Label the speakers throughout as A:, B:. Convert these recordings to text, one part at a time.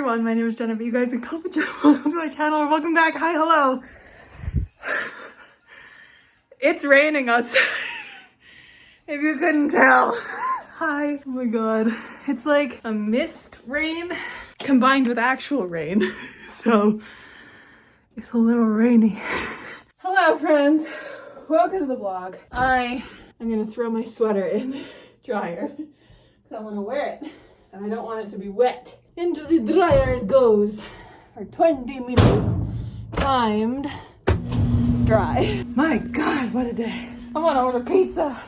A: everyone, my name is Jennifer. You guys can call me Jen. Welcome to my channel, or welcome back. Hi, hello. It's raining outside. If you couldn't tell. Hi. Oh my god. It's like a mist rain combined with actual rain. So it's a little rainy. Hello friends. Welcome to the vlog. I'm gonna throw my sweater in the dryer because I want to wear it and I don't want it to be wet. Into the dryer it goes for 20-minute timed dry. My god, what a day. I want to order pizza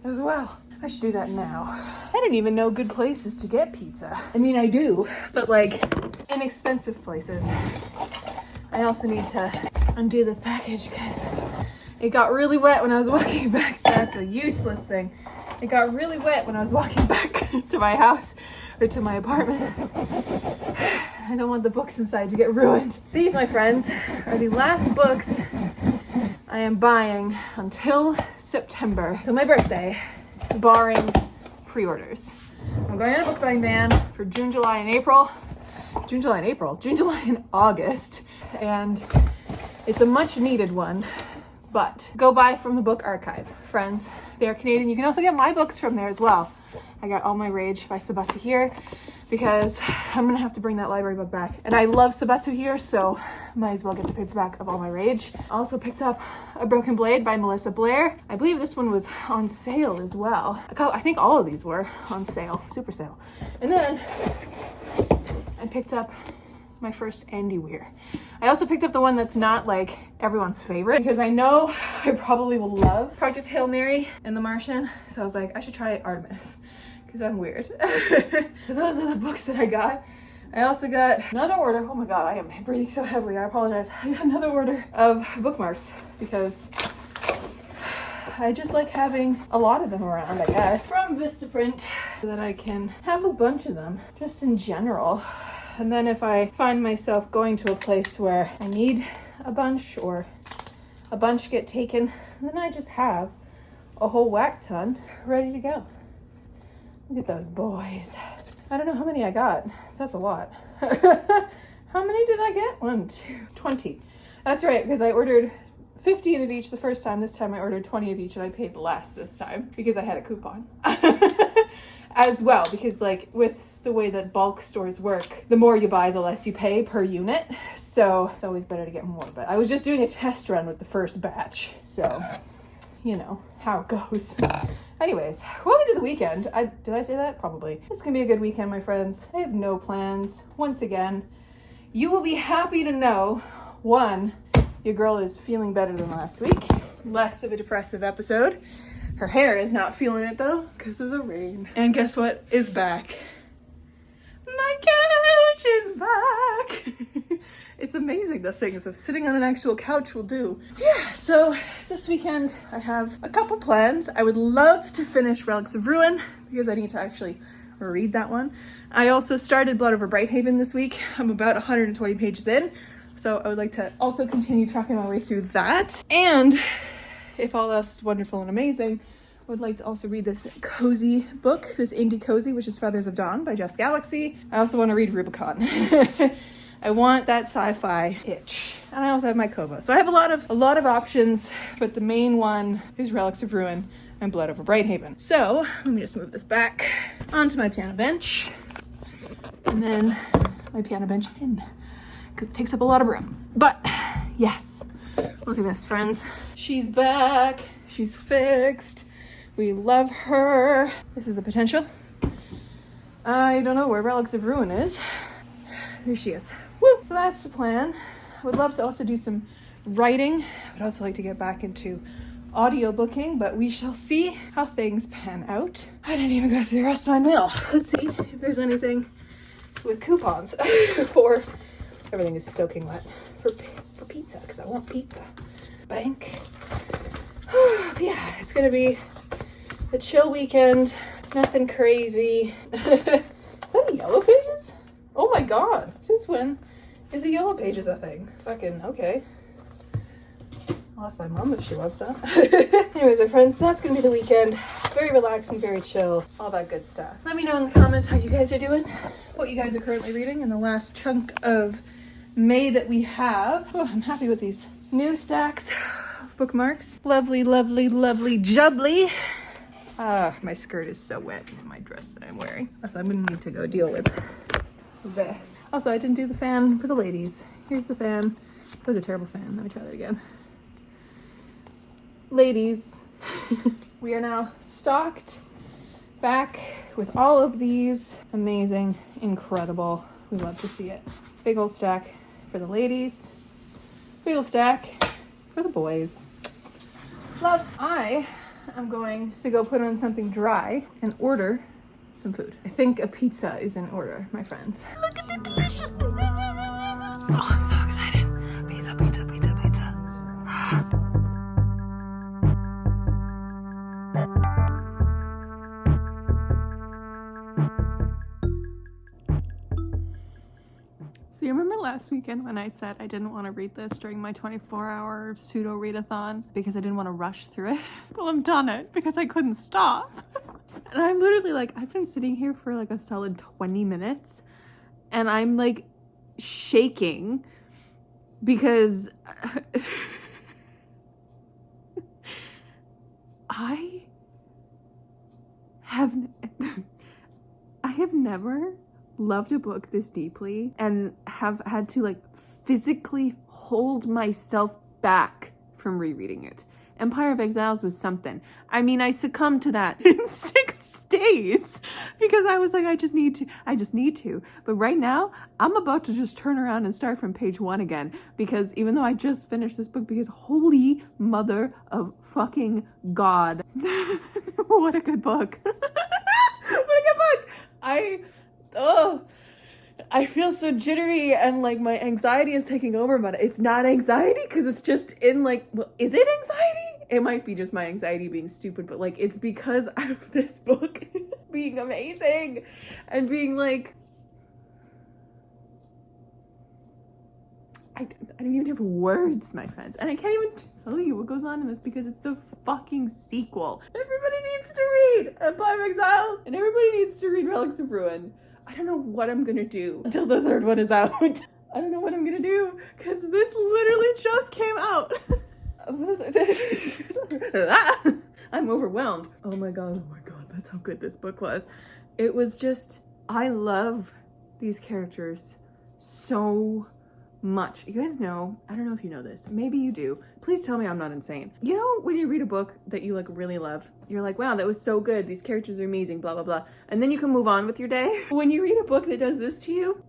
A: as well. I should do that now. I didn't even know good places to get pizza. I mean, I do, but like inexpensive places. I also need to undo this package because it got really wet when I was walking back. That's a useless thing. It got really wet when I was walking back to my house or to my apartment. I don't want the books inside to get ruined. These, my friends, are the last books I am buying until September, till my birthday, barring pre-orders. I'm going on a book buying ban for June, July, and August. And it's a much needed one, but go buy from the Book Archive. Friends, they're Canadian. You can also get my books from there as well. I got All My Rage by Sabatu here because I'm gonna have to bring that library book back. And I love Sabatu here, so might as well get the paperback of All My Rage. I also picked up A Broken Blade by Melissa Blair. I believe this one was on sale as well. I think all of these were on sale, super sale. And then I picked up my first Andy Weir. I also picked up the one that's not like everyone's favorite because I know I probably will love Project Hail Mary and The Martian. So I was like, I should try Artemis because I'm weird. So those are the books that I got. I also got another order. Oh my god, I am breathing so heavily. I apologize. I got another order of bookmarks because I just like having a lot of them around, I guess, from Vistaprint so that I can have a bunch of them just in general. And then if I find myself going to a place where I need a bunch or a bunch get taken, then I just have a whole whack ton ready to go. Look at those boys. I don't know how many I got. That's a lot. How many did I get? 1, 2, 20. That's right, because I ordered 15 of each the first time. This time I ordered 20 of each and I paid less this time because I had a coupon. As well, because like with the way that bulk stores work, the more you buy, the less you pay per unit. So it's always better to get more. But I was just doing a test run with the first batch. So, you know how it goes. Anyways, welcome to the weekend. Did I say that? Probably. It's gonna be a good weekend, my friends. I have no plans. Once again, you will be happy to know, one, your girl is feeling better than last week. Less of a depressive episode. Her hair is not feeling it though because of the rain. And guess what is back? My couch is back. It's amazing the things of sitting on an actual couch will do. Yeah, so this weekend I have a couple plans. I would love to finish Relics of Ruin because I need to actually read that one. I also started Blood Over Brighthaven this week. I'm about 120 pages in. So I would like to also continue tracking my way through that. And if all else is wonderful and amazing, I would like to also read this cozy book, this indie cozy, which is Feathers of Dawn by Jess Galaxy. I also want to read Rubicon. I want that sci-fi itch. And I also have my Kobo. So I have a lot of options, but the main one is Relics of Ruin and Blood Over Brighthaven. So let me just move this back onto my piano bench. And then my piano bench in, because it takes up a lot of room. But yes, look at this, friends. She's back. She's fixed. We love her. This is a potential. I don't know where Relics of Ruin is. There she is. Woo! So that's the plan. I would love to also do some writing. I would also like to get back into audiobooking, but we shall see how things pan out. I didn't even go through the rest of my mail. Let's see if there's anything with coupons for everything is soaking wet for pizza because I want pizza. Bank. Yeah, it's gonna be a chill weekend. Nothing crazy. Is that a Yellow Pages? Oh my god. Since when is a Yellow Pages a thing? Fucking okay. I'll ask my mom if she wants that. Anyways, my friends, that's gonna be the weekend. Very relaxing, very chill, all that good stuff. Let me know in the comments how you guys are doing, what you guys are currently reading in the last chunk of May that we have. Oh, I'm happy with these new stacks of bookmarks. Lovely, lovely, lovely jubbly. My skirt is so wet in my dress that I'm wearing. So I'm gonna need to go deal with this. Also, I didn't do the fan for the ladies. Here's the fan. It was a terrible fan. Let me try that again. Ladies, we are now stocked back with all of these. Amazing, incredible. We love to see it. Big old stack for the ladies. Big old stack for the boys. Love. I am going to go put on something dry and order some food. I think a pizza is in order, my friends. Look at the delicious. Oh, I'm so excited. Pizza, pizza, pizza, pizza. So you remember last weekend when I said I didn't want to read this during my 24-hour pseudo readathon because I didn't want to rush through it? Well, I'm done it because I couldn't stop. And I'm literally like, I've been sitting here for like a solid 20 minutes and I'm like shaking because I have never loved a book this deeply and have had to like physically hold myself back from rereading it. Empire of Exiles was something. I mean, I succumbed to that in 6 days because I was like, I just need to. But right now, I'm about to just turn around and start from page 1 again because even though I just finished this book, because holy mother of fucking God. What a good book. What a good book. I feel so jittery and like my anxiety is taking over, but it's not anxiety because it's just in like, well, is it anxiety? It might be just my anxiety being stupid, but like it's because of this book being amazing and being like, I don't even have words, my friends, and I can't even tell you what goes on in this because it's the fucking sequel. Everybody needs to read Empire of Exiles and everybody needs to read Relics of Ruin. I don't know what I'm gonna do until the 3rd one is out. I don't know what I'm gonna do because this literally just came out. I'm overwhelmed. Oh my god, that's how good this book was. It was just, I love these characters so much. You guys know, I don't know if you know this, maybe you do. Please tell me I'm not insane. You know when you read a book that you like really love, you're like, wow, that was so good, these characters are amazing, blah blah blah, and then you can move on with your day. When you read a book that does this to you,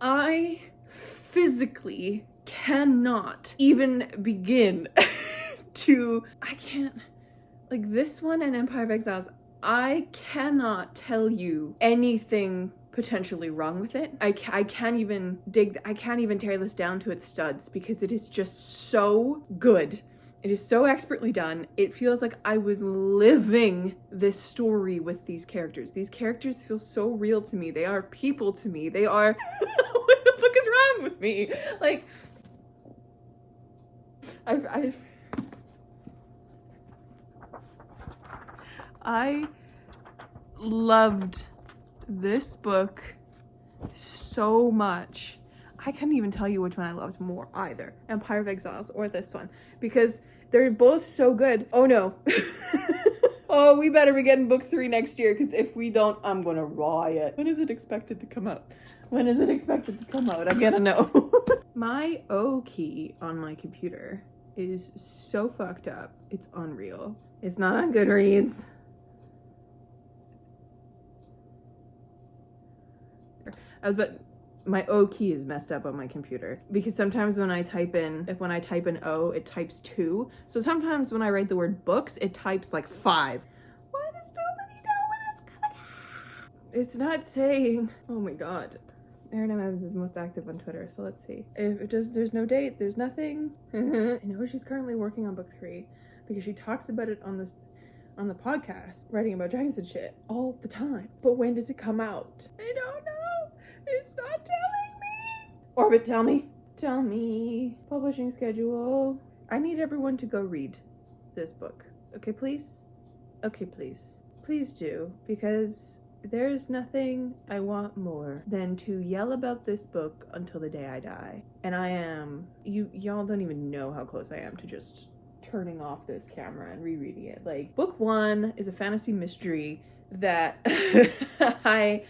A: I physically cannot even begin I can't, like this one and Empire of Exiles, I cannot tell you anything potentially wrong with it. I can't even tear this down to its studs because it is just so good. It is so expertly done. It feels like I was living this story with these characters. These characters feel so real to me. They are people to me. They are, what the fuck is wrong with me? Like, I loved this book so much. I couldn't even tell you which one I loved more either, Empire of Exiles or this one, because they're both so good. Oh no. Oh, we better be getting book 3 next year, because if we don't, I'm gonna riot. When is it expected to come out? When is it expected to come out? I gotta know. My O key on my computer is so fucked up. It's unreal. It's not on Goodreads. My O key is messed up on my computer because sometimes when I type in O, it types 2. So sometimes when I write the word books, it types like 5. Why does nobody know when it's coming? It's not saying. Oh my god. Erin M. Evans is most active on Twitter, so let's see. If it does, there's no date, there's nothing. I know she's currently working on book 3 because she talks about it on the podcast, writing about dragons and shit all the time. But when does it come out? I don't know. It's not telling me. Orbit, tell me. Tell me. Publishing schedule. I need everyone to go read this book. Okay, please? Okay, please. Please do, because there's nothing I want more than to yell about this book until the day I die. And I am, y'all don't even know how close I am to just turning off this camera and rereading it. Like, book 1 is a fantasy mystery that I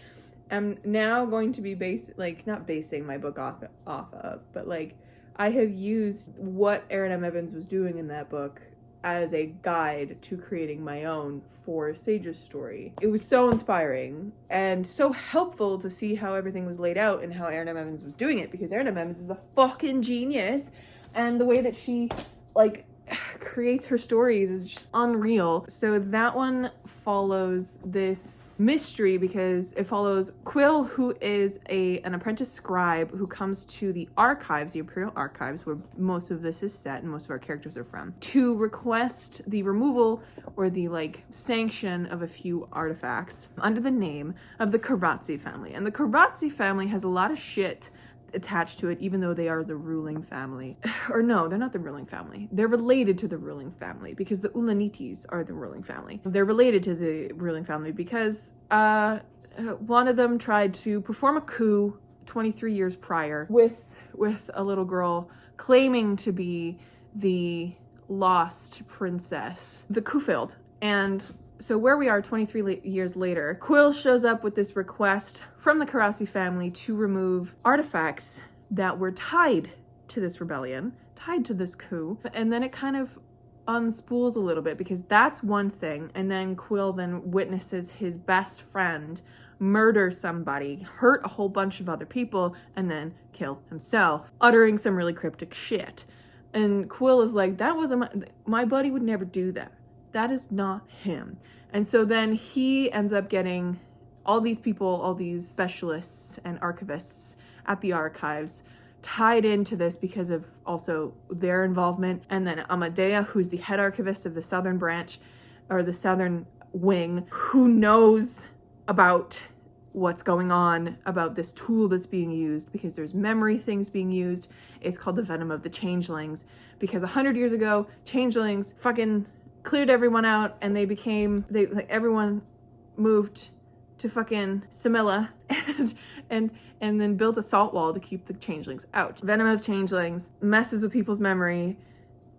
A: am now going to be not basing my book off of, but like, I have used what Erin M. Evans was doing in that book as a guide to creating my own for Sage's story. It was so inspiring and so helpful to see how everything was laid out and how Erin M. Evans was doing it, because Erin M. Evans is a fucking genius, and the way that she like creates her stories is just unreal. So that one follows this mystery because it follows Quill, who is an apprentice scribe who comes to the archives, the Imperial Archives, where most of this is set and most of our characters are from, to request the removal or the like sanction of a few artifacts under the name of the Karatzi family. And the Karatzi family has a lot of shit attached to it, even though they are the ruling family. Or no, they're not the ruling family. They're related to the ruling family because the Ulanites are the ruling family. They're related to the ruling family because one of them tried to perform a coup 23 years prior with a little girl claiming to be the lost princess. The coup failed, and so where we are 23 years later, Quill shows up with this request from the Karatzi family to remove artifacts that were tied to this rebellion, tied to this coup. And then it kind of unspools a little bit because that's one thing. And then Quill then witnesses his best friend murder somebody, hurt a whole bunch of other people, and then kill himself, uttering some really cryptic shit. And Quill is like, that wasn't my buddy would never do that. That is not him. And so then he ends up getting all these people, all these specialists and archivists at the archives tied into this because of also their involvement. And then Amadea, who's the head archivist of the southern branch or the southern wing, who knows about what's going on, about this tool that's being used, because there's memory things being used. It's called the venom of the changelings, because 100 years ago, changelings fucking cleared everyone out, and everyone moved to fucking Samilla and then built a salt wall to keep the changelings out. Venom of changelings messes with people's memory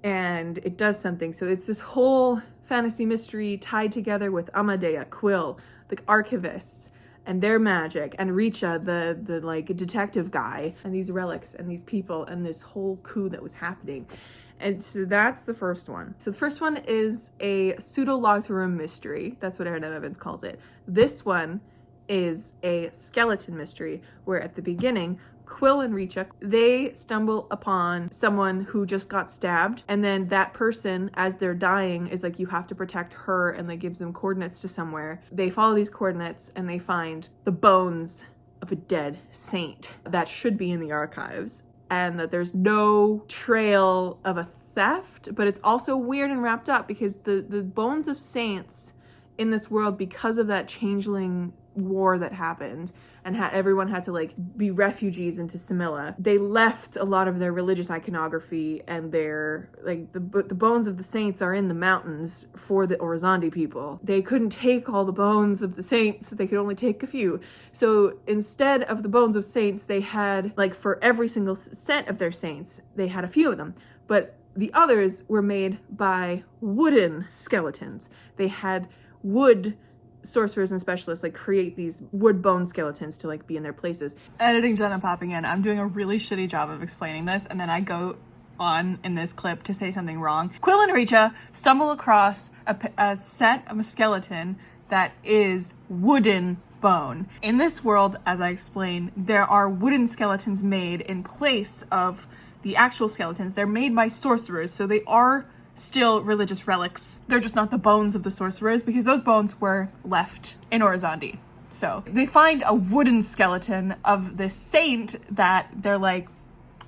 A: and it does something. So it's this whole fantasy mystery tied together with Amadea, Quill, the archivists, and their magic, and Richa, the like detective guy, and these relics and these people and this whole coup that was happening. And so that's the first one. So the first one is a pseudo-locked-room mystery. That's what Erin M. Evans calls it. This one is a skeleton mystery, where at the beginning, Quill and Richa, they stumble upon someone who just got stabbed. And then that person, as they're dying, is like, you have to protect her, and they gives them coordinates to somewhere. They follow these coordinates and they find the bones of a dead saint that should be in the archives. And that there's no trail of a theft, but it's also weird and wrapped up because the bones of saints in this world, because of that changeling war that happened and everyone had to like be refugees into Samilla, they left a lot of their religious iconography, and their like the bones of the saints are in the mountains for the Orizandi people. They couldn't take all the bones of the saints, they could only take a few. So instead of the bones of saints, they had like for every single set of their saints, they had a few of them, but the others were made by wooden skeletons. They had wood sorcerers and specialists like create these wood bone skeletons to like be in their places.
B: Editing Jenna popping in. I'm doing a really shitty job of explaining this, and then I go on in this clip to say something wrong. Quill and Richa stumble across a set of a skeleton that is wooden bone. In this world, as I explained, there are wooden skeletons made in place of the actual skeletons. They're made by sorcerers, so they are still religious relics. They're just not the bones of the sorcerers, because those bones were left in Orizandi. So they find a wooden skeleton of this saint that they're like,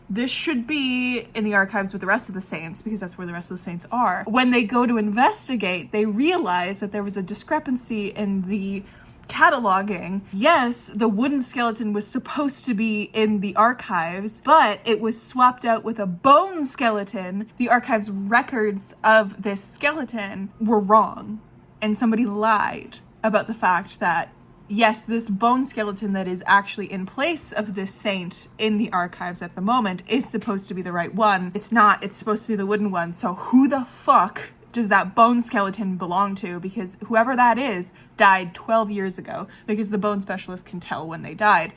B: this should be in the archives with the rest of the saints, because that's where the rest of the saints are. When they go to investigate, they realize that there was a discrepancy in the cataloging, yes, the wooden skeleton was supposed to be in the archives, but it was swapped out with a bone skeleton. The archives records of this skeleton were wrong, and somebody lied about the fact that, yes, this bone skeleton that is actually in place of this saint in the archives at the moment is supposed to be the right one. It's not. It's supposed to be the wooden one. So who the fuck does that bone skeleton belong to? Because whoever that is died 12 years ago, because the bone specialist can tell when they died.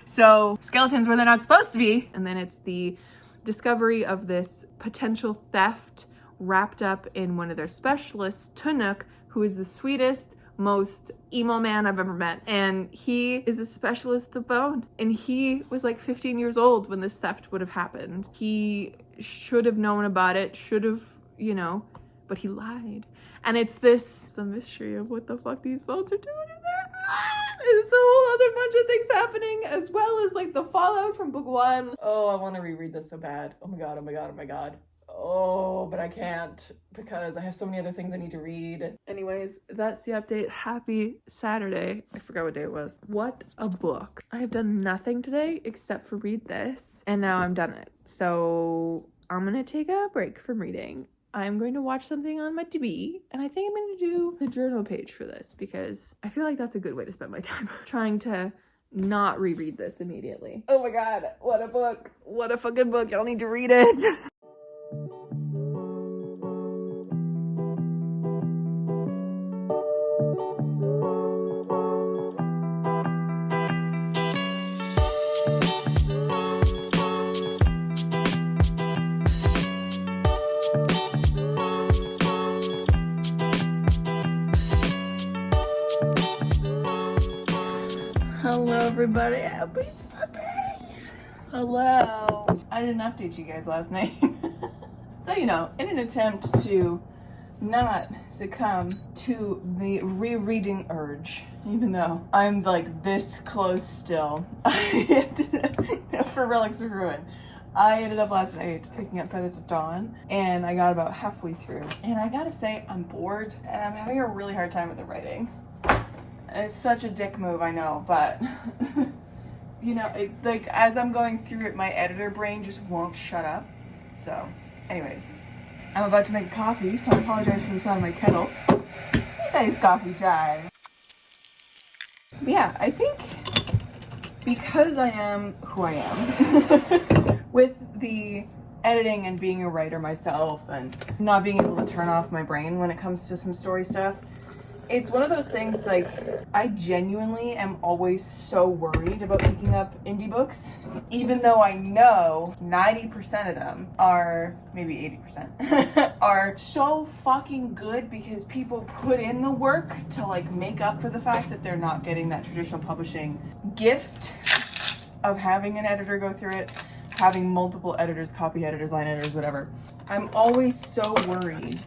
B: So skeletons where they're not supposed to be. And then it's the discovery of this potential theft wrapped up in one of their specialists, Tunuk, who is the sweetest, most emo man I've ever met. And he is a specialist of bone. And he was like 15 years old when this theft would have happened. He should have known about it, should have, you know, but he lied. And it's the mystery of what the fuck these bones are doing in there. There's a whole other bunch of things happening, as well as like the fallout from book 1. Oh, I want to reread this so bad. Oh my god, oh my god, oh my god. Oh, but I can't because I have so many other things I need to read. Anyways, that's the update. Happy Saturday. I forgot what day it was. What a book. I have done nothing today except for read this, and now I'm done it. So I'm gonna take a break from reading. I'm going to watch something on my TV, and I think I'm going to do the journal page for this because I feel like that's a good way to spend my time trying to not reread this immediately. Oh my god, what a book. What a fucking book. Y'all need to read it. Hello everybody, happy Sunday! Hello! I didn't update you guys last night. So, you know, in an attempt to not succumb to the rereading urge, even though I'm like this close still, for Relics of Ruin, I ended up last night picking up Feathers of Dawn, and I got about halfway through. And I gotta say, I'm bored, and I'm having a really hard time with the writing. It's such a dick move, I know, but you know, like as I'm going through it, my editor brain just won't shut up. So, anyways, I'm about to make coffee, so I apologize for the sound of my kettle. It's iced coffee time. But yeah, I think because I am who I am, with the editing and being a writer myself and not being able to turn off my brain when it comes to some story stuff, it's one of those things, like, I genuinely am always so worried about picking up indie books, even though I know 90% of them are, maybe 80%, are so fucking good because people put in the work to, like, make up for the fact that they're not getting that traditional publishing gift of having an editor go through it, having multiple editors, copy editors, line editors, whatever. I'm always so worried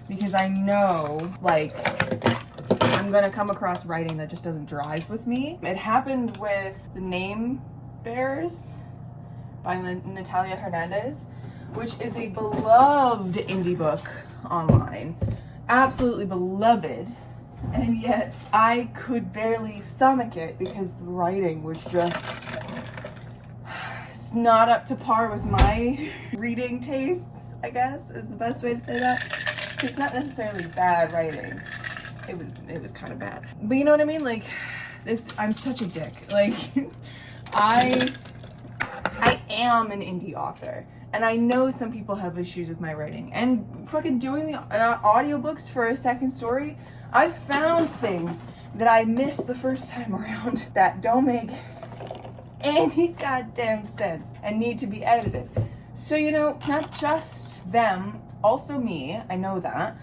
B: because I know, like, I'm gonna come across writing that just doesn't drive with me. It happened with The Name Bearers by Natalia Hernandez, which is a beloved indie book online. Absolutely beloved. And yet I could barely stomach it because the writing was just, it's not up to par with my reading tastes, I guess, is the best way to say that. It's not necessarily bad writing. It was kind of bad. But you know what I mean? Like, I'm such a dick. Like, I am an indie author. And I know some people have issues with my writing. And fucking doing the audiobooks for a second story, I've found things that I missed the first time around that don't make any goddamn sense and need to be edited. So, you know, not just them, also me, I know that.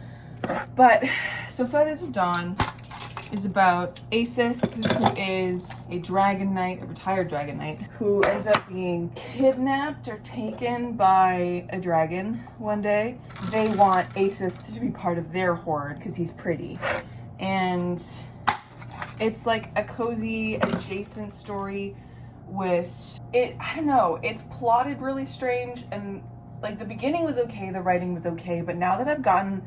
B: But, so Feathers of Dawn is about Asith, who is a dragon knight, a retired dragon knight, who ends up being kidnapped or taken by a dragon one day. They want Asith to be part of their horde because he's pretty. And it's like a cozy, adjacent story with it. I don't know, it's plotted really strange, and like the beginning was okay, the writing was okay, but now that I've gotten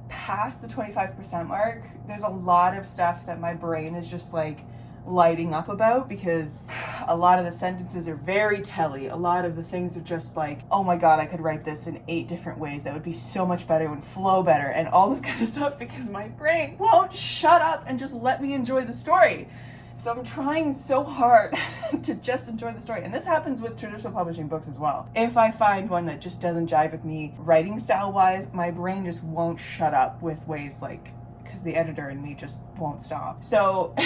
A: past the 25% mark, there's a lot of stuff that my brain is just like lighting up about, because a lot of the sentences are very telly. A lot of the things are just like, oh my god, I could write this in 8 different ways that would be so much better and flow better and all this kind of stuff, because my brain won't shut up and just let me enjoy the story. So I'm trying so hard to just enjoy the story. And this happens with traditional publishing books as well. If I find one that just doesn't jive with me writing style wise, my brain just won't shut up with ways like, because the editor in me just won't stop. So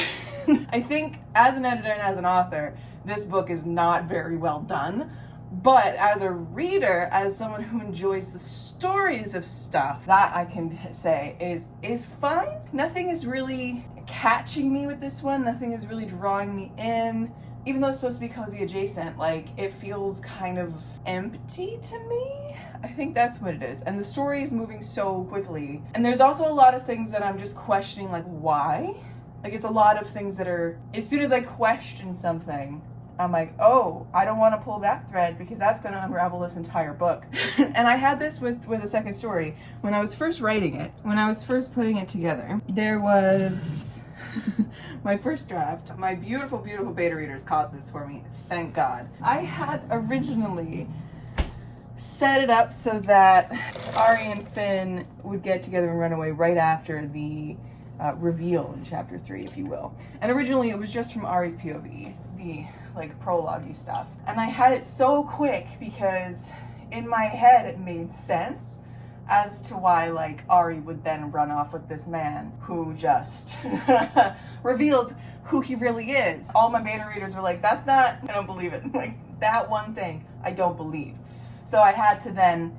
A: I think as an editor and as an author, this book is not very well done. But as a reader, as someone who enjoys the stories of stuff, that I can say is fine. Nothing is really catching me with this one. Nothing is really drawing me in. Even though it's supposed to be cozy adjacent, like, it feels kind of empty to me. I think that's what it is. And the story is moving so quickly. And there's also a lot of things that I'm just questioning, like, why? Like, it's a lot of things that are, as soon as I question something, I'm like, oh, I don't want to pull that thread because that's going to unravel this entire book. And I had this with a second story. When I was first writing it, when I was first putting it together, there was my first draft. My beautiful, beautiful beta readers caught this for me, thank God. I had originally set it up so that Ari and Finn would get together and run away right after the reveal in chapter 3, if you will. And originally it was just from Ari's POV, the like prologue-y stuff. And I had it so quick because in my head it made sense as to why like Ari would then run off with this man who just revealed who he really is. All my beta readers were like, that's not, I don't believe it. Like, that one thing I don't believe. So I had to then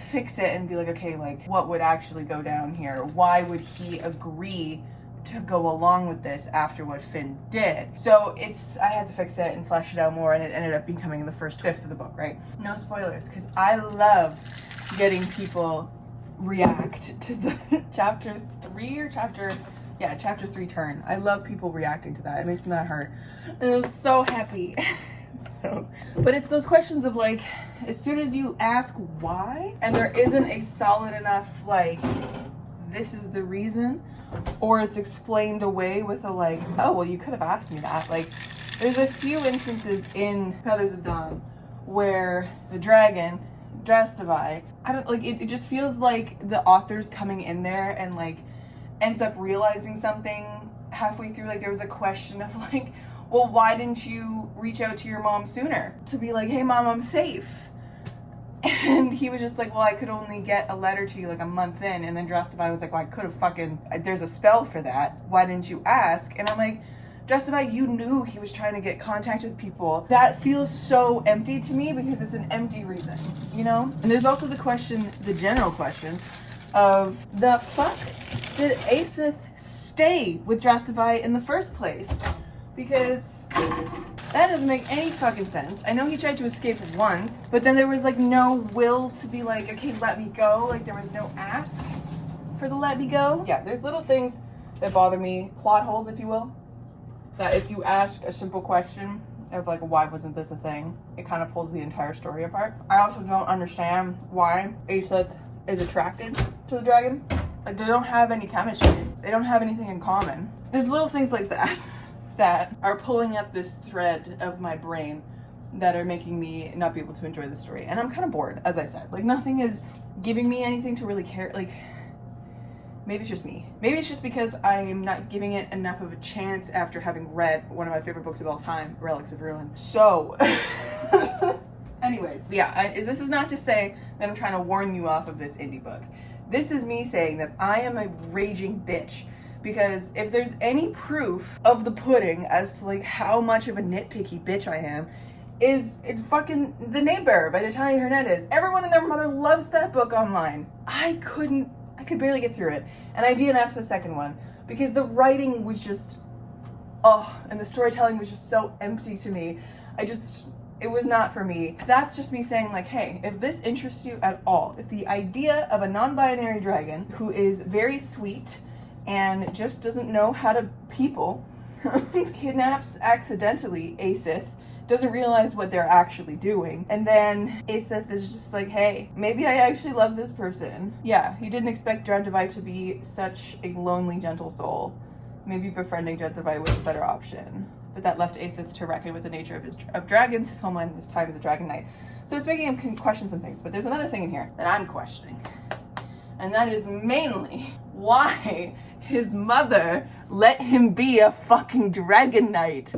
A: fix it and be like, okay, like, what would actually go down here? Why would he agree to go along with this after what Finn did? So I had to fix it and flesh it out more, and it ended up becoming the first fifth of the book, right? No spoilers, because I love getting people react to the chapter 3 turn. I love people reacting to that. It makes me not hurt. And I'm so happy. But it's those questions of like, as soon as you ask why, and there isn't a solid enough like, this is the reason, or it's explained away with a like, oh, well, you could have asked me that. Like, there's a few instances in Feathers of Dawn where the dragon, Ihave, I don't like it just feels like the author's coming in there and like ends up realizing something halfway through. Like, there was a question of like, well, why didn't you reach out to your mom sooner to be like, hey mom, I'm safe? And he was just like, well, I could only get a letter to you like a month in. And then Ihave was like, well, I could have there's a spell for that. Why didn't you ask? And I'm like, Ihave, you knew he was trying to get contact with people. That feels so empty to me because it's an empty reason, you know? And there's also the general question of the fuck did Asith stay with Ihave in the first place? Because that doesn't make any fucking sense. I know he tried to escape once, but then there was like no will to be like, okay, let me go. Like, there was no ask for the let me go. Yeah, there's little things that bother me, plot holes, if you will, that if you ask a simple question of like, why wasn't this a thing, it kind of pulls the entire story apart. I also don't understand why Asith is attracted to the dragon. Like, they don't have any chemistry. They don't have anything in common. There's little things like that that are pulling up this thread of my brain that are making me not be able to enjoy the story. And I'm kind of bored, as I said. Like, nothing is giving me anything to really care. Like, maybe it's just me. Maybe it's just because I'm not giving it enough of a chance after having read one of my favorite books of all time, Relics of Ruin. So, anyways, yeah, this is not to say that I'm trying to warn you off of this indie book. This is me saying that I am a raging bitch. Because if there's any proof of the pudding as to like how much of a nitpicky bitch I am, it's fucking The Name Bearer by Natalia Hernandez. Everyone and their mother loves that book online. I could barely get through it. And I DNF'd the second one because the writing was just, and the storytelling was just so empty to me. It was not for me. That's just me saying like, hey, if this interests you at all, if the idea of a non-binary dragon who is very sweet and just doesn't know how to people kidnaps accidentally Asith
B: doesn't realize what they're actually doing. And then Aseth is just like, hey, maybe I actually love this person. Yeah, he didn't expect Jadavai to be such a lonely, gentle soul. Maybe befriending Jadavai was a better option. But that left Aseth to reckon with the nature of dragons, his homeland, and his time as a dragon knight. So it's making him question some things. But there's another thing in here that I'm questioning. And that is mainly why his mother let him be a fucking dragon knight.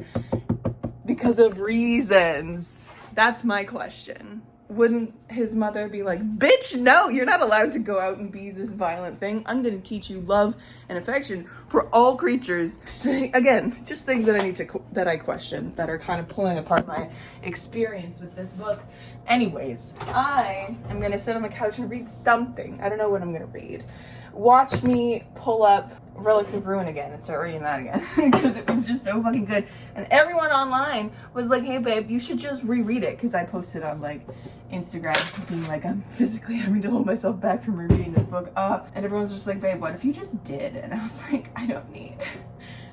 B: Because of reasons. That's my question. Wouldn't his mother be like, bitch, no, you're not allowed to go out and be this violent thing. I'm going to teach you love and affection for all creatures. Again, just things that I question, that are kind of pulling apart my experience with this book. Anyways, I am going to sit on the couch and read something. I don't know what I'm going to read. Watch me pull up Relics of Ruin again and start reading that again because it was just so fucking good. And everyone online was like, hey babe, you should just reread it, because I posted on like Instagram being like, I'm physically having to hold myself back from rereading this book. And everyone's just like, babe, what if you just did? And I was like, I don't need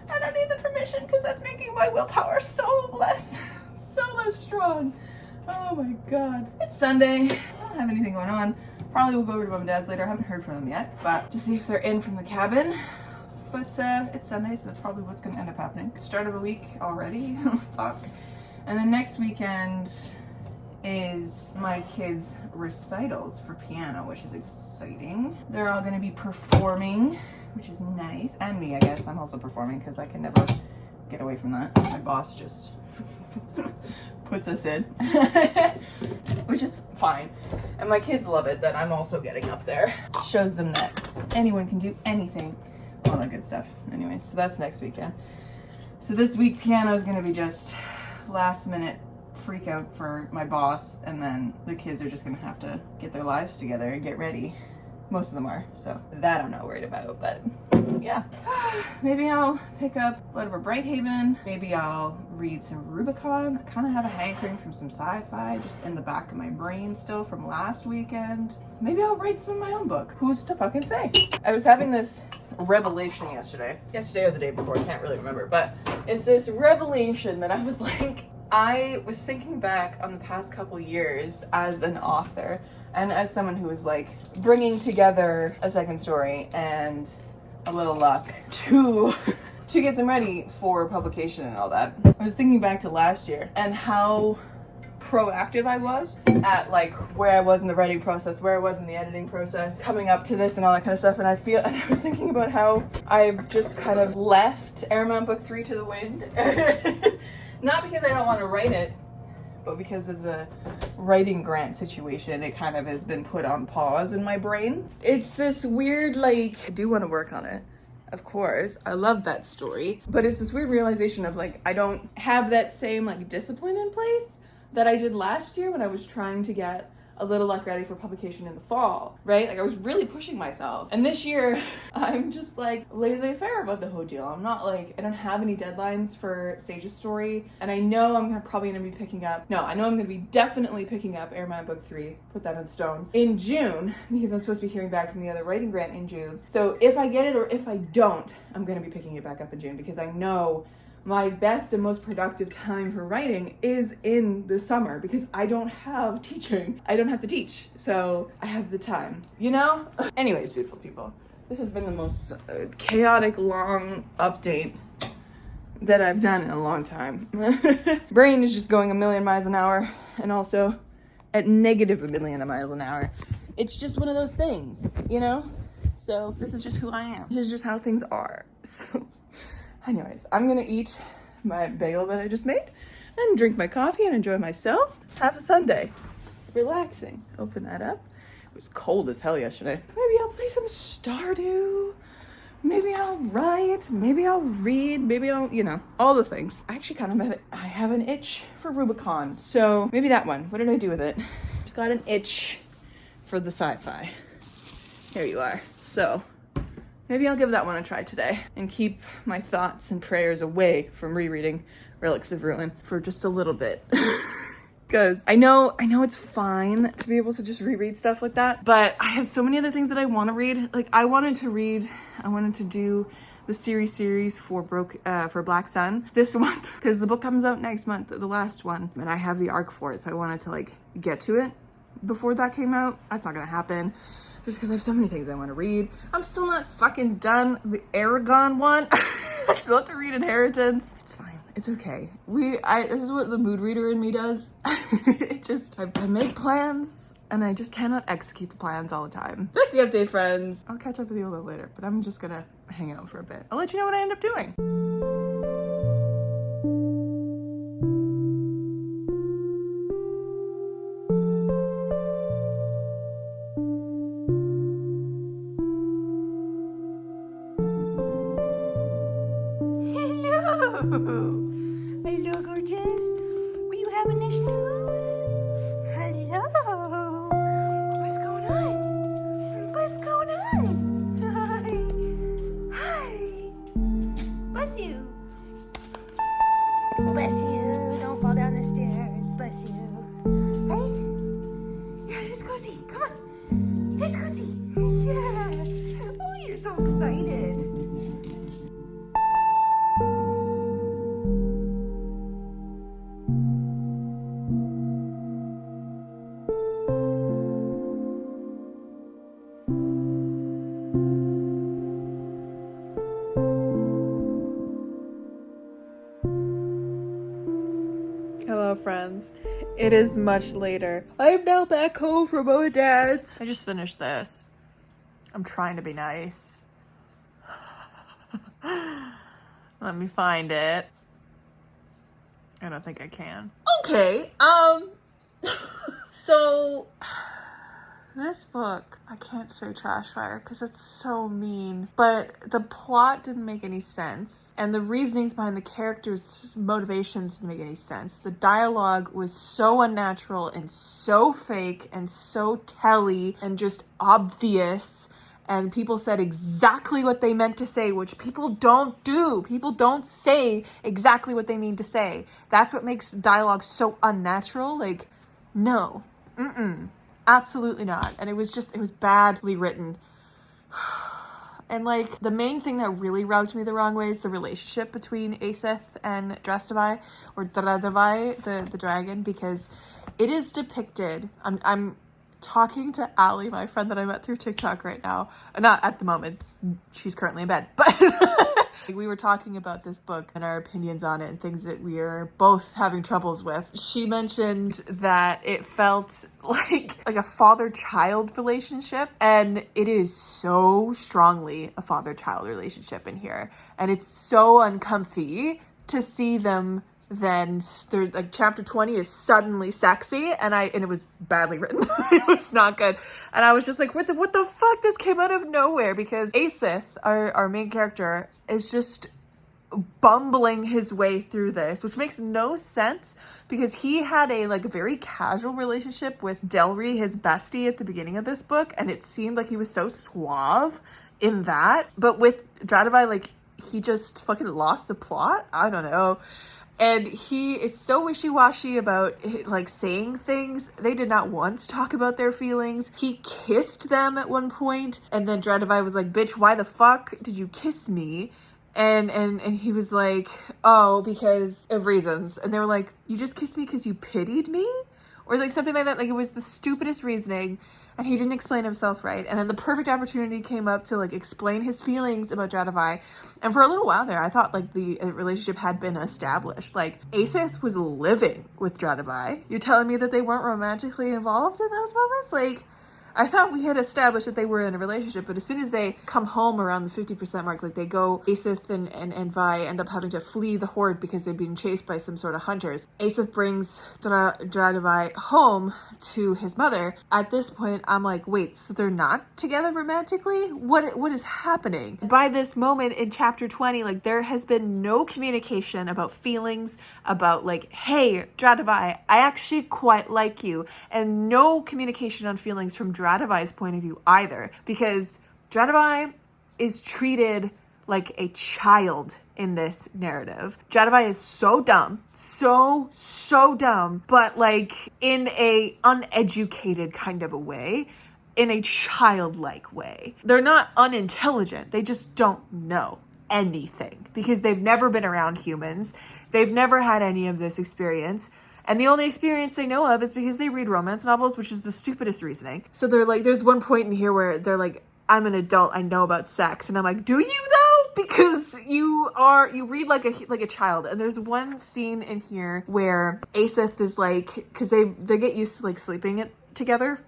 B: the permission, because that's making my willpower so less strong. Oh my god. It's Sunday. I don't have anything going on. Probably will go over to mom and dad's later. I haven't heard from them yet, but to see if they're in from the cabin. But it's Sunday, so that's probably what's going to end up happening. Start of a week already. Fuck. And then next weekend is my kids' recitals for piano, which is exciting. They're all going to be performing, which is nice. And me, I guess. I'm also performing because I can never get away from that. My boss just puts us in, which is fine. And my kids love it that I'm also getting up there. Shows them that anyone can do anything. All that good stuff. Anyway, so that's next weekend. So this week piano is going to be just last minute freak out for my boss, and then the kids are just going to have to get their lives together and get ready. Most of them are, so that I'm not worried about, but yeah. Maybe I'll pick up Blood Over Brighthaven. Maybe I'll read some Rubicon. I kind of have a hankering from some sci-fi just in the back of my brain still from last weekend. Maybe I'll write some of my own book. Who's to fucking say? I was having this revelation yesterday or the day before, I can't really remember, but it's this revelation that I was like, I was thinking back on the past couple years as an author and as someone who was like bringing together a second story and a little luck to get them ready for publication and all that. I was thinking back to last year and how proactive I was at like where I was in the writing process, where I was in the editing process, coming up to this and all that kind of stuff. And I was thinking about how I've just kind of left Airmount Book 3 to the wind. Not because I don't want to write it, but because of the writing grant situation, it kind of has been put on pause in my brain. It's this weird, like, I do want to work on it. Of course, I love that story, but it's this weird realization of like, I don't have that same like discipline in place that I did last year when I was trying to get A Little Luck ready for publication in the fall, right? Like I was really pushing myself. And this year, I'm just like laissez-faire about the whole deal. I'm not like, I don't have any deadlines for Sage's story. And I know I'm probably gonna be I know I'm gonna be definitely picking up Airman Book 3, put that in stone, in June, because I'm supposed to be hearing back from the other writing grant in June. So if I get it or if I don't, I'm gonna be picking it back up in June, because I know my best and most productive time for writing is in the summer, because I don't have teaching. I don't have to teach, so I have the time, you know? Anyways, beautiful people, this has been the most chaotic, long update that I've done in a long time. Brain is just going a million miles an hour, and also at negative a million miles an hour. It's just one of those things, you know? So this is just who I am. This is just how things are. So anyways, I'm gonna eat my bagel that I just made and drink my coffee and enjoy myself. Have a Sunday. Relaxing. Open that up. It was cold as hell yesterday. Maybe I'll play some Stardew. Maybe I'll write. Maybe I'll read. Maybe I'll, you know, all the things. I actually kind of have an itch for Rubicon. So maybe that one. What did I do with it? Just got an itch for the sci-fi. Here you are. So maybe I'll give that one a try today and keep my thoughts and prayers away from rereading Relics of Ruin for just a little bit. Because I know it's fine to be able to just reread stuff like that, but I have so many other things that I want to read. Like I wanted to do the series for Black Sun this month because the book comes out next month, the last one, and I have the arc for it, so I wanted to like get to it before that came out. That's not gonna happen just because I have so many things I want to read. I'm still not fucking done the Aragon one. I still have to read Inheritance. It's fine. It's okay. This is what the mood reader in me does. I make plans and I just cannot execute the plans all the time. That's the update, friends. I'll catch up with you a little later, but I'm just gonna hang out for a bit. I'll let you know what I end up doing.
C: Hello, gorgeous. Were you having a snooze? Hello. What's going on? What's going on? Hi. Hi. Bless you. Bless you. Don't fall down the stairs. Bless you. Hey. Yeah, let's go see. Come on. Let's go see. Yeah. Oh, you're so excited.
B: Hello, friends. It is much later. I'm now back home from mom and dad's. I just finished this. I'm trying to be nice. Let me find it. I don't think I can. Okay, so this book, I can't say trash fire because it's so mean, but the plot didn't make any sense, and the reasonings behind the characters' motivations didn't make any sense. The dialogue was so unnatural and so fake and so telly and just obvious, and people said exactly what they meant to say, which people don't do. People don't say exactly what they mean to say. That's what makes dialogue so unnatural. Like, no. Absolutely not. And it was badly written. And like the main thing that really rubbed me the wrong way is the relationship between Aseth and Drastavai, or Dradavai, the dragon, because it is depicted. I'm talking to Ali, my friend that I met through TikTok right now. Not at the moment. She's currently in bed, but we were talking about this book and our opinions on it and things that we are both having troubles with. She mentioned that it felt like a father-child relationship, and it is so strongly a father-child relationship in here, and it's so uncomfy to see them. Then there's like chapter 20 is suddenly sexy, and it was badly written. It was not good, and I was just like, what the fuck? This came out of nowhere, because Aseth, our main character, is just bumbling his way through this, which makes no sense because he had a very casual relationship with Delry, his bestie, at the beginning of this book, and it seemed like he was so suave in that, but with Dradavai, he just fucking lost the plot. I don't know. And he is so wishy-washy about saying things. They did not once talk about their feelings. He kissed them at one point, and then Dradavai was like, bitch, why the fuck did you kiss me? And he was like, oh, because of reasons. And they were like, you just kissed me because you pitied me? Or something like that. It was the stupidest reasoning. And he didn't explain himself right. And then the perfect opportunity came up to explain his feelings about Dradavai. And for a little while there, I thought the relationship had been established. Aseth was living with Dradavai. You're telling me that they weren't romantically involved in those moments? I thought we had established that they were in a relationship, but as soon as they come home around the 50% mark, they go, Aseth and Vi end up having to flee the horde because they're being chased by some sort of hunters. Aseth brings Dradavai home to his mother. At this point, I'm like, wait, so they're not together romantically? What is happening? By this moment in chapter 20, there has been no communication about feelings, about hey, Dradavai, I actually quite like you, and no communication on feelings from Dradavai's point of view either, because Dradavai is treated like a child in this narrative. Dradavai is so dumb, so dumb, but in a uneducated kind of a way, in a childlike way. They're not unintelligent, they just don't know. anything because they've never been around humans. They've never had any of this experience. And the only experience they know of is because they read romance novels, which is the stupidest reasoning. So they're like, there's one point in here where they're like, I'm an adult, I know about sex. And I'm like, do you though? Because you read like a child. And there's one scene in here where Aseth is like, because they get used to like sleeping together,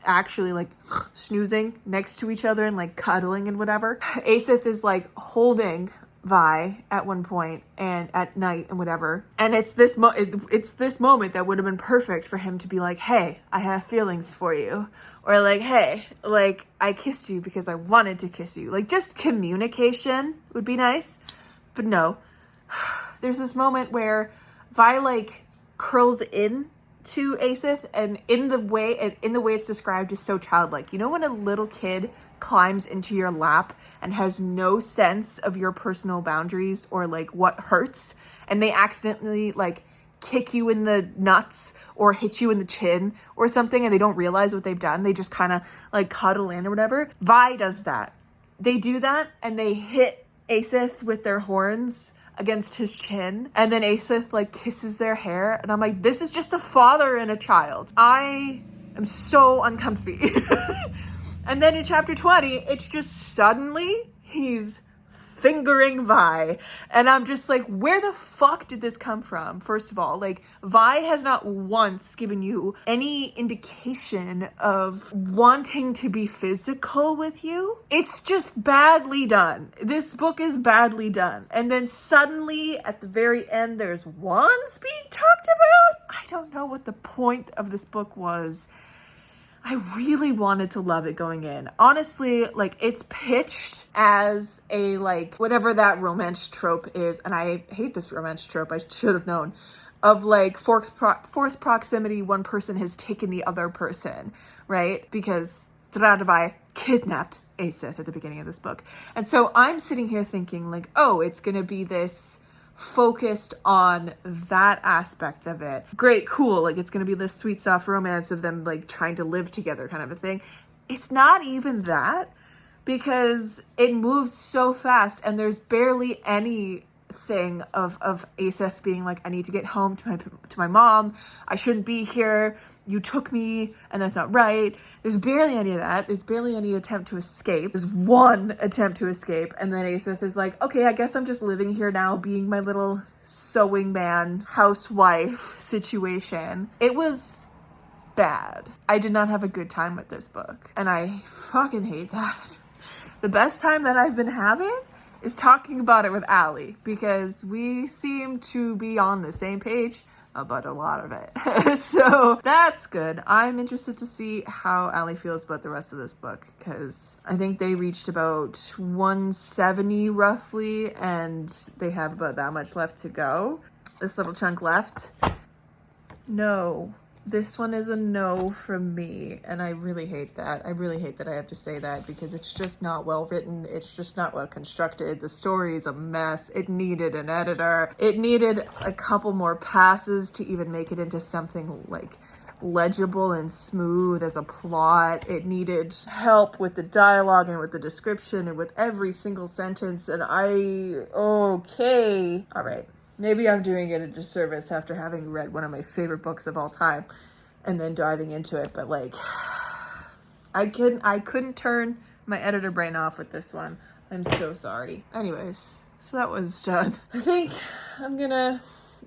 B: actually like snoozing next to each other and like cuddling and whatever. Aseth is like holding Vi at one point and at night and whatever, and it's this moment that would have been perfect for him to be like, hey, I have feelings for you, or like, hey, like I kissed you because I wanted to kiss you. Like just communication would be nice, but no. There's this moment where Vi like curls in to Aseth, and in the way it's described is so childlike. You know when a little kid climbs into your lap and has no sense of your personal boundaries or like what hurts, and they accidentally like kick you in the nuts or hit you in the chin or something, and they don't realize what they've done. They just kind of like cuddle in or whatever. Vi does that. They do that and they hit Aseth with their horns against his chin, and then Aseth like kisses their hair, and I'm like, this is just a father and a child. I am so uncomfy. And then in chapter 20, it's just suddenly he's fingering Vi. And I'm just like, where the fuck did this come from? First of all, like Vi has not once given you any indication of wanting to be physical with you. It's just badly done. This book is badly done. And then suddenly at the very end, there's wands being talked about. I don't know what the point of this book was. I really wanted to love it going in. Honestly, like it's pitched as a like whatever that romance trope is, and I hate this romance trope, I should have known, of like forced proximity, one person has taken the other person, right? Because Radavai kidnapped Aseth at the beginning of this book. And so I'm sitting here thinking like, oh, it's gonna be this focused on that aspect of it. Great, cool. Like it's gonna be this sweet, soft romance of them like trying to live together kind of a thing. It's not even that, because it moves so fast and there's barely anything of Aseth being like, I need to get home to my mom. I shouldn't be here. You took me and that's not right. There's barely any of that. There's barely any attempt to escape. There's one attempt to escape, and then Aseth is like, okay, I guess I'm just living here now, being my little sewing man, housewife situation. It was bad. I did not have a good time with this book, and I fucking hate that. The best time that I've been having is talking about it with Allie, because we seem to be on the same page about a lot of it. So that's good. I'm interested to see how Allie feels about the rest of this book, because I think they reached about 170 roughly, and they have about that much left to go. This little chunk left. No. This one is a no from me, and I really hate that. I really hate that I have to say that, because it's just not well written. It's just not well constructed. The story is a mess. It needed an editor. It needed a couple more passes to even make it into something like legible and smooth as a plot. It needed help with the dialogue and with the description and with every single sentence, and okay. All right. Maybe I'm doing it a disservice after having read one of my favorite books of all time and then diving into it, but like, I couldn't turn my editor brain off with this one. I'm so sorry. Anyways, so that was done. I think I'm gonna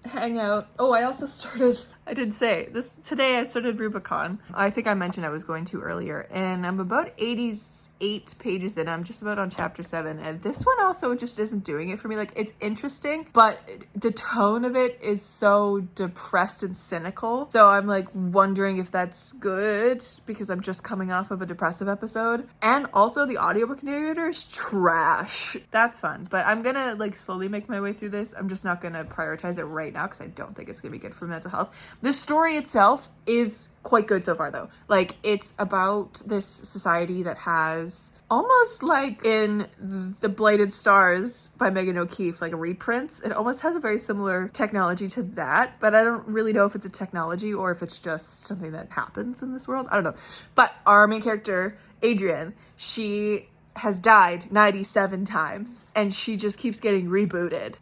B: hang out. Oh, I did say this today. I started Rubicon. I think I mentioned I was going to earlier, and I'm about 88 pages in. I'm just about on chapter 7, and this one also just isn't doing it for me. Like, it's interesting, but the tone of it is so depressed and cynical. So I'm like wondering if that's good, because I'm just coming off of a depressive episode. And also the audiobook narrator is trash. That's fun, but I'm gonna like slowly make my way through this. I'm just not gonna prioritize it right now, because I don't think it's gonna be good for mental health. The story itself is quite good so far, though. Like, it's about this society that has almost like in The Blighted Stars by Megan O'Keefe, like a reprint. It almost has a very similar technology to that, but I don't really know if it's a technology or if it's just something that happens in this world. I don't know. But our main character, Adrienne, she has died 97 times and she just keeps getting rebooted.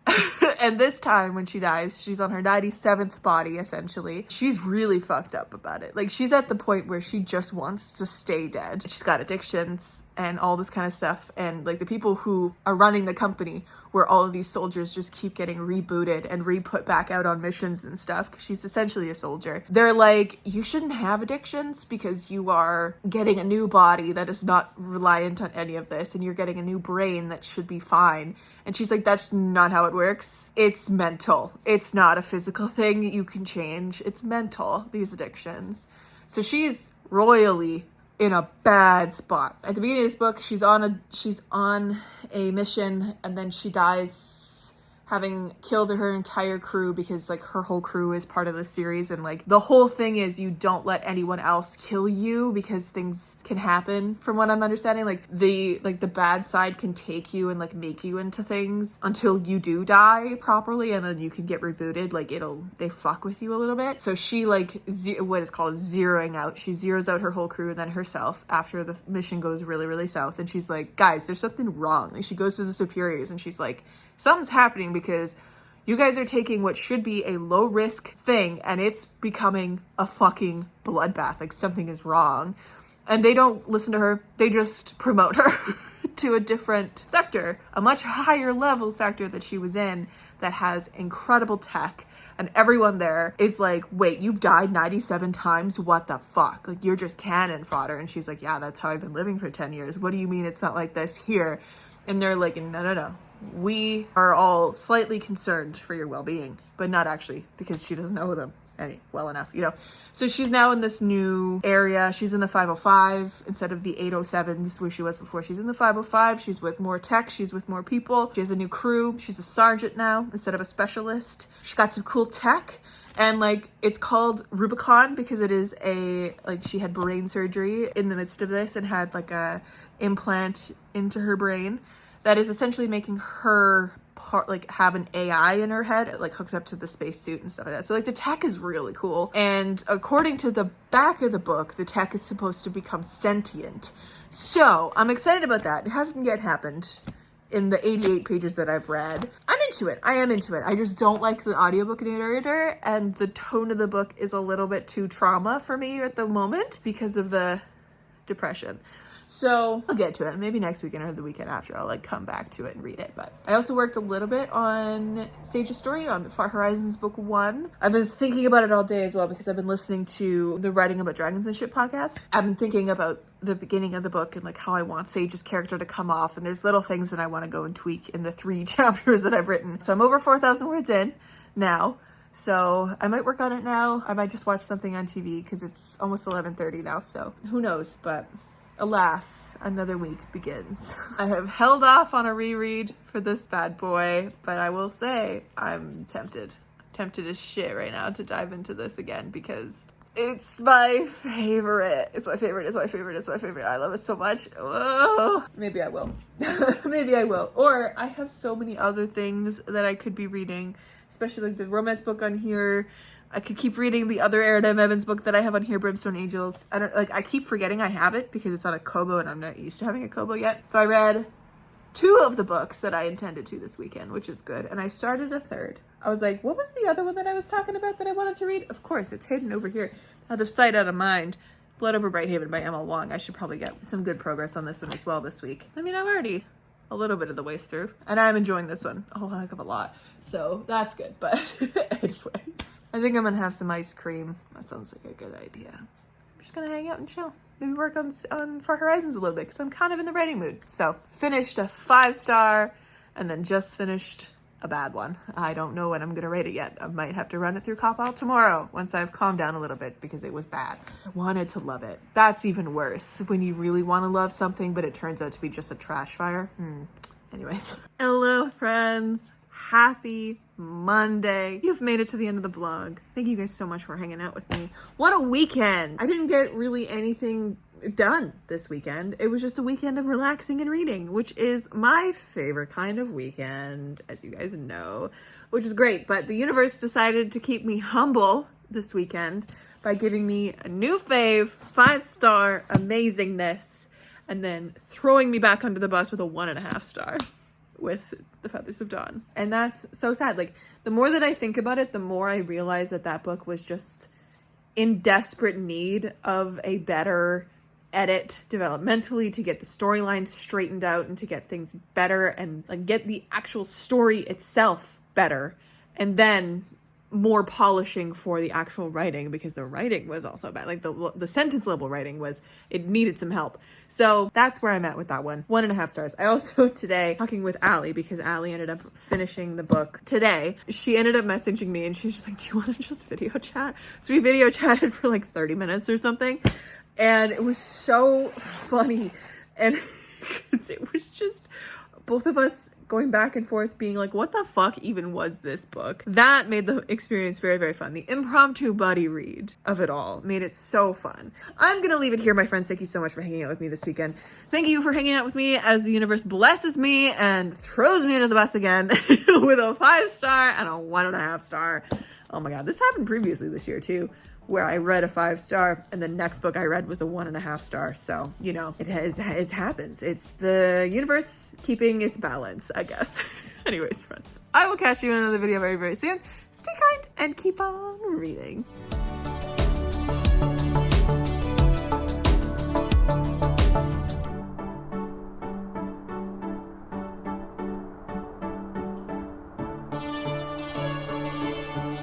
B: And this time when she dies, she's on her 97th body, essentially. She's really fucked up about it. Like, she's at the point where she just wants to stay dead. She's got addictions and all this kind of stuff. And like the people who are running the company where all of these soldiers just keep getting rebooted and re-put back out on missions and stuff, because she's essentially a soldier. They're like, you shouldn't have addictions because you are getting a new body that is not reliant on any of this, and you're getting a new brain that should be fine. And she's like, that's not how it works. It's mental. It's not a physical thing you can change. It's mental, these addictions. So she's royally in a bad spot. At the beginning of this book, she's on a mission, and then she dies having killed her entire crew, because like her whole crew is part of the series, and like the whole thing is you don't let anyone else kill you because things can happen, from what I'm understanding. Like the bad side can take you and like make you into things until you do die properly, and then you can get rebooted. Like they fuck with you a little bit. So she like what is called zeroing out. She zeroes out her whole crew and then herself after the mission goes really, really south. And she's like, guys, there's something wrong. Like she goes to the superiors and she's like, something's happening because you guys are taking what should be a low risk thing and it's becoming a fucking bloodbath. Like something is wrong. And they don't listen to her. They just promote her to a different sector, a much higher level sector that she was in that has incredible tech. And everyone there is like, wait, you've died 97 times? What the fuck? Like, you're just cannon fodder. And she's like, yeah, that's how I've been living for 10 years. What do you mean it's not like this here? And they're like, no. We are all slightly concerned for your well-being, but not actually, because she doesn't know them well enough, you know. So she's now in this new area. She's in the 505 instead of the 807s where she was before. She's in the 505. She's with more tech. She's with more people. She has a new crew. She's a sergeant now instead of a specialist. She's got some cool tech. And like, it's called Rubicon because it is she had brain surgery in the midst of this and had like a implant into her brain that is essentially making her have an AI in her head. It like hooks up to the spacesuit and stuff like that. So like the tech is really cool. And according to the back of the book, the tech is supposed to become sentient. So I'm excited about that. It hasn't yet happened in the 88 pages that I've read. I'm into it. I am into it. I just don't like the audiobook narrator, and the tone of the book is a little bit too trauma for me at the moment because of the depression. So I'll get to it. Maybe next weekend or the weekend after I'll like come back to it and read it. But I also worked a little bit on Sage's story on Far Horizons book 1. I've been thinking about it all day as well because I've been listening to the Writing About Dragons and Shit podcast. I've been thinking about the beginning of the book and like how I want Sage's character to come off. And there's little things that I want to go and tweak in the 3 chapters that I've written. So I'm over 4,000 words in now. So I might work on it now. I might just watch something on TV because it's almost 11:30 now. So who knows, but alas, another week begins. I have held off on a reread for this bad boy, but I will say I'm tempted as shit right now to dive into this again because it's my favorite. It's my favorite. I love it so much. Oh, maybe I will. Maybe I will. Or I have so many other things that I could be reading, especially like the romance book on here. I could keep reading the other Aaron M. Evans book that I have on here, Brimstone Angels. I keep forgetting I have it because it's on a Kobo and I'm not used to having a Kobo yet. So I read 2 of the books that I intended to this weekend, which is good. And I started a 3rd. I was like, what was the other one that I was talking about that I wanted to read? Of course, it's hidden over here. Out of sight, out of mind. Blood Over Brighthaven by Emma Wong. I should probably get some good progress on this one as well this week. I mean, I'm already a little bit of the ways through, and I'm enjoying this one a whole heck of a lot. So that's good. But anyways, I think I'm gonna have some ice cream. That sounds like a good idea. I'm just gonna hang out and chill. Maybe work on Far Horizons a little bit because I'm kind of in the writing mood. So finished a 5-star and then just finished a bad one. I don't know when I'm gonna rate it yet. I might have to run it through Cop Out tomorrow once I've calmed down a little bit because it was bad. I wanted to love it. That's even worse when you really want to love something but it turns out to be just a trash fire. Anyways. Hello friends. Happy Monday. You've made it to the end of the vlog. Thank you guys so much for hanging out with me. What a weekend. I didn't get really anything done this weekend. It was just a weekend of relaxing and reading, which is my favorite kind of weekend, as you guys know, which is great. But the universe decided to keep me humble this weekend by giving me a new fave, 5-star amazingness. and then throwing me back under the bus with a 1.5 star with The Feathers of Dawn. And that's so sad. Like, the more that I think about it, the more I realize that that book was just in desperate need of a better edit developmentally, to get the storyline straightened out and to get things better and like get the actual story itself better, and then more polishing for the actual writing, because the writing was also bad. Like the sentence level writing it needed some help. So that's where I'm at with that one. 1.5 stars. I also today, talking with Allie, because Allie ended up finishing the book today, she ended up messaging me and she's just like, do you want to just video chat? So we video chatted for like 30 minutes or something. And it was so funny. And it was just both of us going back and forth being like, what the fuck even was this book? That made the experience very, very fun. The impromptu buddy read of it all made it so fun. I'm gonna leave it here, my friends. Thank you so much for hanging out with me this weekend. Thank you for hanging out with me as the universe blesses me and throws me under the bus again with a 5 star and a 1.5 star. Oh my God, this happened previously this year too, where I read a 5 star and the next book I read was a 1.5 star. So, you know, it happens. It's the universe keeping its balance, I guess. Anyways, friends, I will catch you in another video very, very soon. Stay kind and keep on reading.